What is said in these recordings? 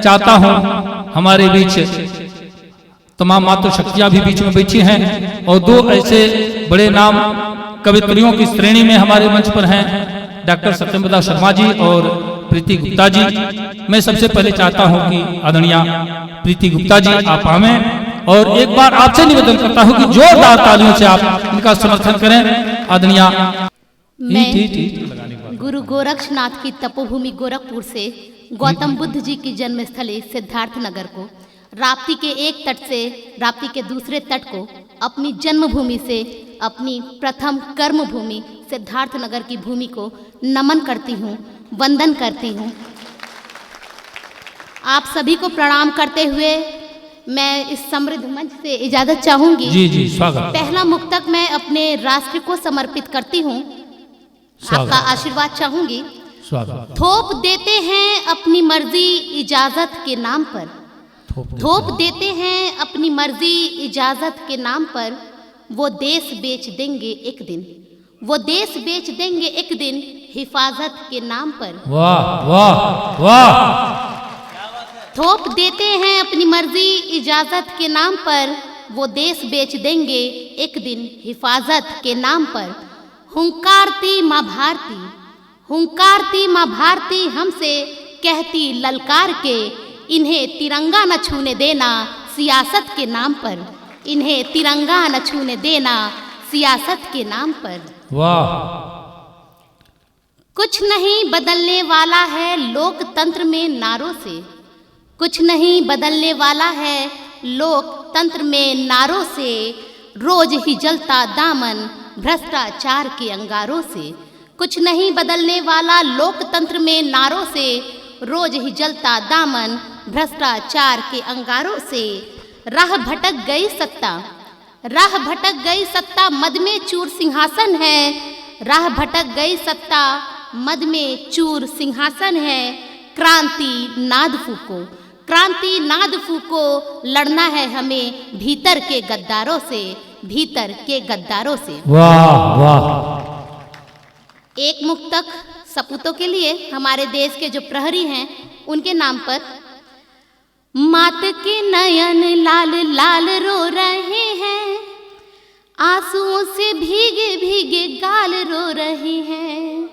चाहता हूं हमारे बीच तमाम मातृशक्तियां भी बीच में बैठी हैं और दो ऐसे बड़े नाम कवित्रियों की श्रेणी में हमारे मंच पर हैं, डॉक्टर सत्यम शर्मा जी और प्रीति गुप्ता जी। मैं सबसे पहले चाहता हूं कि आदरणीय प्रीति गुप्ता जी आप आवें और एक बार आपसे निवेदन करता हूं कि जोरदार तालियों से आप इनका समर्थन करें। आदरणीय गुरु गोरक्षनाथ की तपोभूमि गोरखपुर से गौतम बुद्ध जी की जन्मस्थली सिद्धार्थ नगर को, राप्ती के एक तट से राप्ती के दूसरे तट को अपनी जन्मभूमि से अपनी प्रथम कर्म भूमि सिद्धार्थ नगर की भूमि को नमन करती हूँ, वंदन करती हूँ। आप सभी को प्रणाम करते हुए मैं इस समृद्ध मंच से इजाजत चाहूंगी। जी जी स्वागत। पहला मुक्तक मैं अपने राष्ट्र को समर्पित करती हूँ, आपका आशीर्वाद चाहूंगी। स्वागत। थोप देते हैं अपनी मर्जी इजाजत के नाम पर, थोप देते हैं अपनी मर्जी इजाजत के नाम पर, वो देश बेच देंगे एक दिन, वो देश बेच देंगे एक दिन हिफाजत के नाम पर। वाह वाह वाह। थोप देते हैं अपनी मर्जी इजाजत के नाम पर, वो देश बेच देंगे एक दिन हिफाजत के नाम पर। हुंकारती माँ भारती, हुंकारती माँ भारती हमसे कहती ललकार के, इन्हें तिरंगा न छूने देना सियासत के नाम पर, इन्हें तिरंगा न छूने देना सियासत के नाम पर। वाह। कुछ नहीं बदलने वाला है लोकतंत्र में नारों से, कुछ नहीं बदलने वाला है लोकतंत्र में नारों से, रोज ही जलता दामन भ्रष्टाचार के अंगारों से। कुछ नहीं बदलने वाला लोकतंत्र में नारों से, रोज ही जलता दामन भ्रष्टाचार के अंगारों से। राह भटक गई सत्ता, राह भटक गई सत्ता मद में चूर सिंहासन है, राह भटक गई सत्ता मद में चूर सिंहासन है। क्रांति नाद फूको, क्रांति नाद फूको, लड़ना है हमें भीतर के गद्दारों से, भीतर के गद्दारों से। वाह वाह। एक मुक्तक सपूतों के लिए, हमारे देश के जो प्रहरी हैं उनके नाम पर। मात के नयन लाल लाल रो रहे हैं, आंसुओं से भीगे भीगे गाल रो रहे हैं।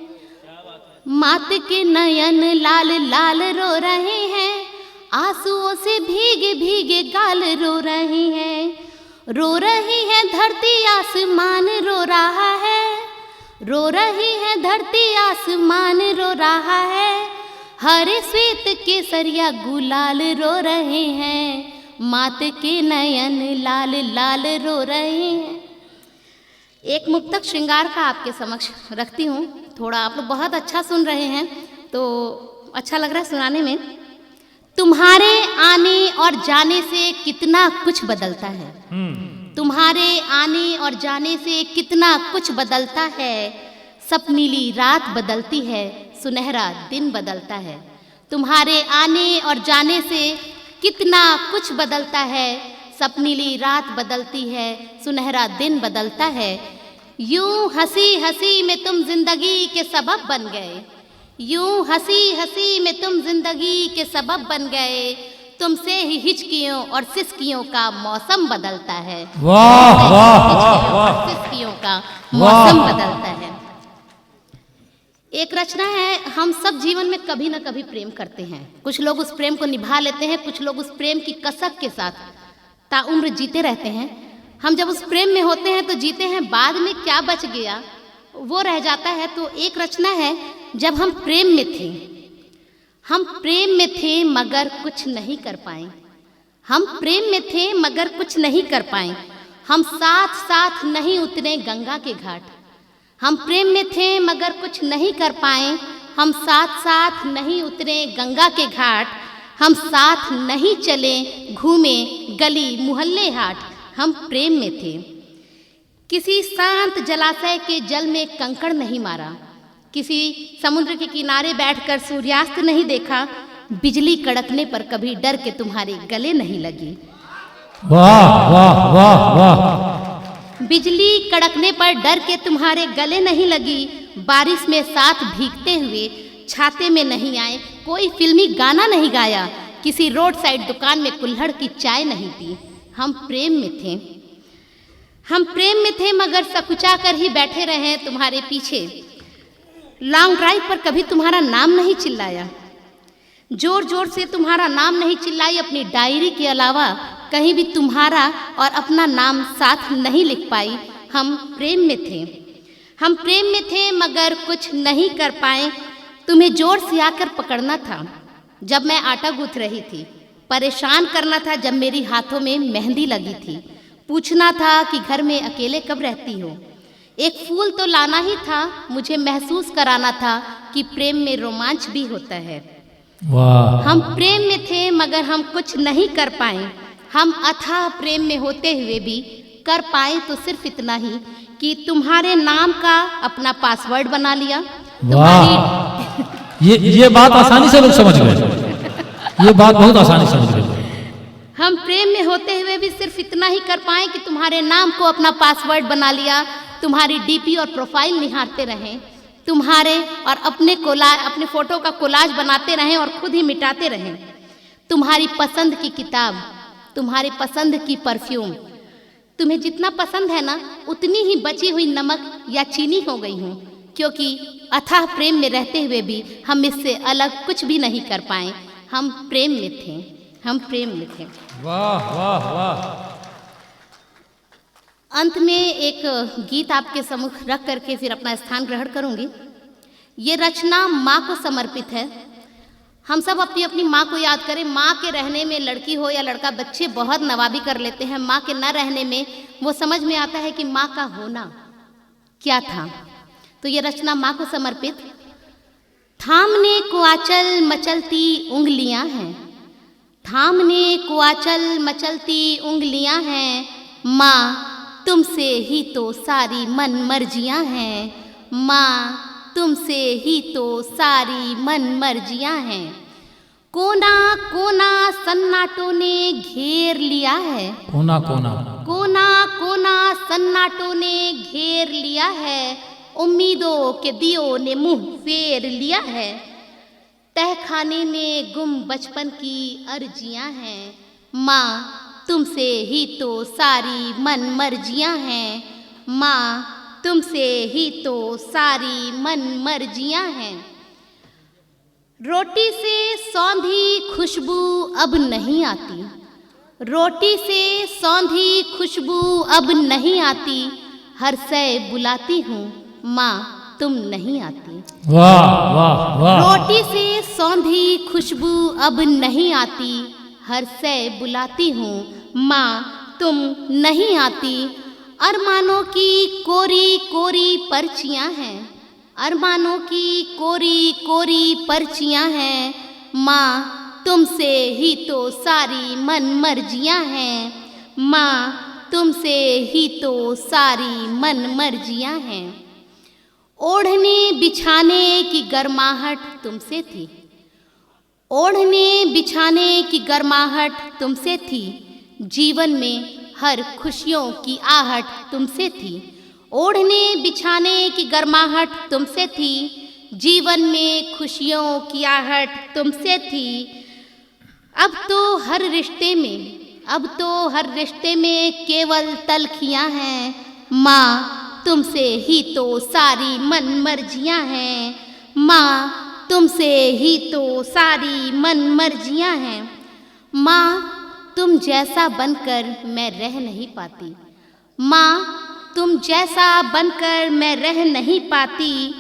मात के नयन लाल लाल रो रहे हैं, आंसुओं से भीगे भीगे गाल रो रहे हैं। रो रही है धरती आसमान रो रहा है, रो रही है धरती आसमान रो रहा है। हरे श्वेत केसरिया गुलाल रो रहे हैं, मात के नयन लाल लाल रो रहे हैं। एक मुक्तक श्रृंगार का आपके समक्ष रखती हूँ। थोड़ा आप लोग बहुत अच्छा सुन रहे हैं तो अच्छा लग रहा है सुनाने में। तुम्हारे आने और जाने से कितना कुछ बदलता है, तुम्हारे आने और जाने से कितना कुछ बदलता है। सपनीली रात बदलती है, सुनहरा दिन बदलता है। तुम्हारे आने और जाने से कितना कुछ बदलता है, सपनीली रात बदलती है, सुनहरा दिन बदलता है। यूं हंसी हंसी में तुम जिंदगी के सबब बन गए, यूं हंसी हंसी में तुम जिंदगी के सबब बन गए। तुमसे ही हिचकियों और सिसकियों का मौसम बदलता है। वाह वाह वाह। सिसकियों का मौसम बदलता है। एक रचना है, हम सब जीवन में कभी ना कभी प्रेम करते हैं। कुछ लोग उस प्रेम को निभा लेते हैं, कुछ लोग उस प्रेम की कसक के साथ ताउम्र जीते रहते हैं। हम जब उस प्रेम में होते हैं तो जीते हैं, बाद में क्या बच गया वो रह जाता है। तो एक रचना है, जब हम प्रेम में थे, हम प्रेम में थे मगर कुछ नहीं कर पाए, हम प्रेम में थे मगर कुछ नहीं कर पाए। हम साथ साथ नहीं उतरे गंगा के घाट, हम प्रेम में थे मगर कुछ नहीं कर पाए। हम साथ साथ नहीं उतरे गंगा के घाट, हम साथ नहीं चले घूमे गली मोहल्ले हाट। हम प्रेम में थे। किसी शांत जलाशय के जल में कंकड़ नहीं मारा, किसी समुद्र के किनारे बैठकर सूर्यास्त नहीं देखा। बिजली कड़कने पर कभी डर के तुम्हारे गले नहीं लगी। वाह वाह वाह वाह। बिजली कड़कने पर डर के तुम्हारे गले नहीं लगी। बारिश में साथ भीगते हुए छाते में नहीं आए, कोई फिल्मी गाना नहीं गाया। किसी रोड साइड दुकान में कुल्हड़ की चाय नहीं पी। हम प्रेम में थे, हम प्रेम में थे, मगर सकुचा कर ही बैठे रहे तुम्हारे पीछे। लॉन्ग ड्राइव पर कभी तुम्हारा नाम नहीं चिल्लाया, जोर जोर से तुम्हारा नाम नहीं चिल्लाई। अपनी डायरी के अलावा कहीं भी तुम्हारा और अपना नाम साथ नहीं लिख पाई। हम प्रेम में थे, हम प्रेम में थे, मगर कुछ नहीं कर पाए। तुम्हें जोर से आकर पकड़ना था जब मैं आटा गूंथ रही थी, परेशान करना था जब मेरी हाथों में मेहंदी लगी थी, पूछना था कि घर में अकेले कब रहती हो। एक फूल तो लाना ही था, मुझे महसूस कराना था कि प्रेम में रोमांच भी होता है। वाह। हम प्रेम में थे, मगर हम कुछ नहीं कर पाए। हम अथाह प्रेम में होते हुए भी कर पाए तो सिर्फ इतना ही कि तुम्हारे नाम का अपना पासवर्ड बना लिया। वाह। ये बात आसानी से लोग समझ गए, ये बात बहुत आसानी समझ गए। हम प्रेम में होते हुए भी सिर्फ इतना ही कर पाए कि तुम्हारे नाम को अपना पासवर्ड बना लिया। तुम्हारी डीपी और प्रोफाइल निहारते रहें, तुम्हारे और अपने फोटो का कोलाज बनाते रहें और खुद ही मिटाते रहें। तुम्हारी पसंद की किताब, तुम्हारी पसंद की परफ्यूम, तुम्हें जितना पसंद है ना उतनी ही बची हुई नमक या चीनी हो गई हूँ, क्योंकि अथाह प्रेम में रहते हुए भी हम इससे अलग कुछ भी नहीं कर पाए। हम प्रेम में थे, हम प्रेम में थे। वाह वाह वाह। अंत में एक गीत आपके सम्मुख रख करके फिर अपना स्थान ग्रहण करूंगी। ये रचना माँ को समर्पित है। हम सब अपनी अपनी माँ को याद करें। माँ के रहने में लड़की हो या लड़का, बच्चे बहुत नवाबी कर लेते हैं। माँ के न रहने में वो समझ में आता है कि माँ का होना क्या था। तो ये रचना माँ को समर्पित। थामने को आंचल मचलती उंगलियां हैं, थामने को आंचल मचलती उंगलियां हैं, माँ तुमसे ही तो सारी मन मर्जियां हैं, माँ तुमसे ही तो सारी मन मर्जियां हैं। कोना कोना सन्नाटों ने घेर लिया है, कोना कोना कोना कोना सन्नाटों ने घेर लिया है, उम्मीदों के दियों ने मुंह फेर लिया है। तहखाने में गुम बचपन की अर्जियां हैं, माँ तुमसे ही तो सारी मन मर्जियां हैं, माँ तुमसे ही तो सारी मन मर्जियां हैं। रोटी से सौंधी खुशबू अब नहीं आती, रोटी से सौंधी खुशबू अब नहीं आती, हर सै बुलाती हूँ माँ तुम नहीं आती। वाह वाह वाह। रोटी से सौंधी खुशबू अब नहीं आती, हर सै बुलाती हूँ माँ तुम नहीं आती। अरमानों की कोरी कोरी पर्चियाँ हैं, अरमानों की कोरी कोरी पर्चियाँ हैं, माँ तुमसे ही तो सारी मन मर्जियाँ हैं, माँ तुमसे ही तो सारी मन मर्जियाँ हैं। ओढ़ने बिछाने की गर्माहट तुमसे थी, ओढ़ने बिछाने की गर्माहट तुमसे थी, जीवन में हर खुशियों की आहट तुमसे थी। ओढ़ने बिछाने की गर्माहट तुमसे थी, जीवन में खुशियों की आहट तुमसे थी। अब तो हर रिश्ते में, अब तो हर रिश्ते में केवल तलखियाँ हैं, माँ तुमसे ही तो सारी मन मर्जियाँ हैं, माँ तुमसे ही तो सारी मन मर्जियाँ हैं। माँ तुम जैसा बनकर मैं रह नहीं पाती, माँ तुम जैसा बनकर मैं रह नहीं पाती,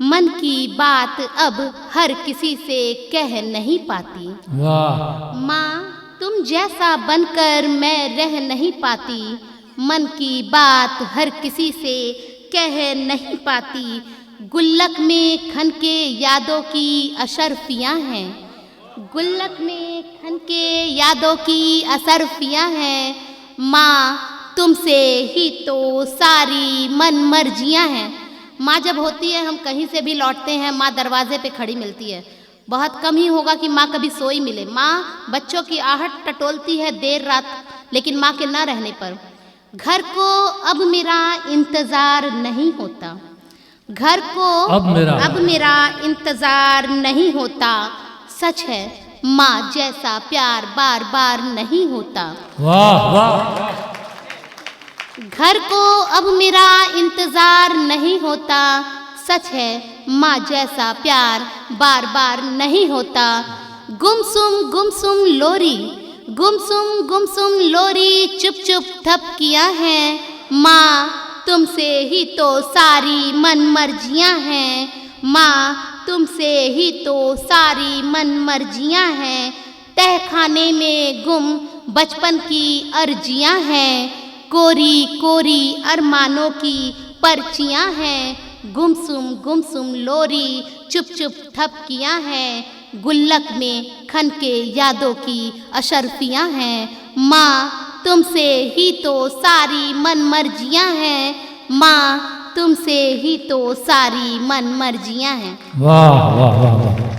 मन की बात अब हर किसी से कह नहीं पाती। वाह। माँ तुम जैसा बनकर मैं रह नहीं पाती, मन की बात हर किसी से कह नहीं पाती। गुल्लक में खन के यादों की अशरफियाँ हैं, गुल्लक में खन के यादों की असरफियाँ हैं, माँ तुमसे ही तो सारी मन मर्जियाँ हैं। माँ जब होती है हम कहीं से भी लौटते हैं, माँ दरवाजे पे खड़ी मिलती है। बहुत कम ही होगा कि माँ कभी सोई मिले। माँ बच्चों की आहट टटोलती है देर रात, लेकिन माँ के न रहने पर घर को अब मेरा इंतज़ार नहीं होता, घर को अब मेरा इंतज़ार नहीं होता। सच है माँ जैसा प्यार बार बार नहीं होता। वाह वाह। घर को अब मेरा इंतजार नहीं होता, सच है माँ जैसा प्यार बार बार नहीं होता। गुमसुम लोरी, गुमसुम लोरी चुप चुप थपकियाँ हैं, माँ तुमसे ही तो सारी मन मर्जियाँ हैं, माँ तुमसे ही तो सारी मन मर्जियाँ हैं। तहखाने में गुम बचपन की अर्जियाँ हैं, कोरी कोरी अरमानों की पर्चियाँ हैं। गुमसुम लोरी चुप चुप थपकियाँ हैं, गुल्लक में खन के यादों की अशर्फियाँ हैं, माँ तुमसे ही तो सारी मन मर्जियाँ हैं, माँ तुमसे ही तो सारी मन मर्जियाँ हैं। वाह वाह वाह वाह।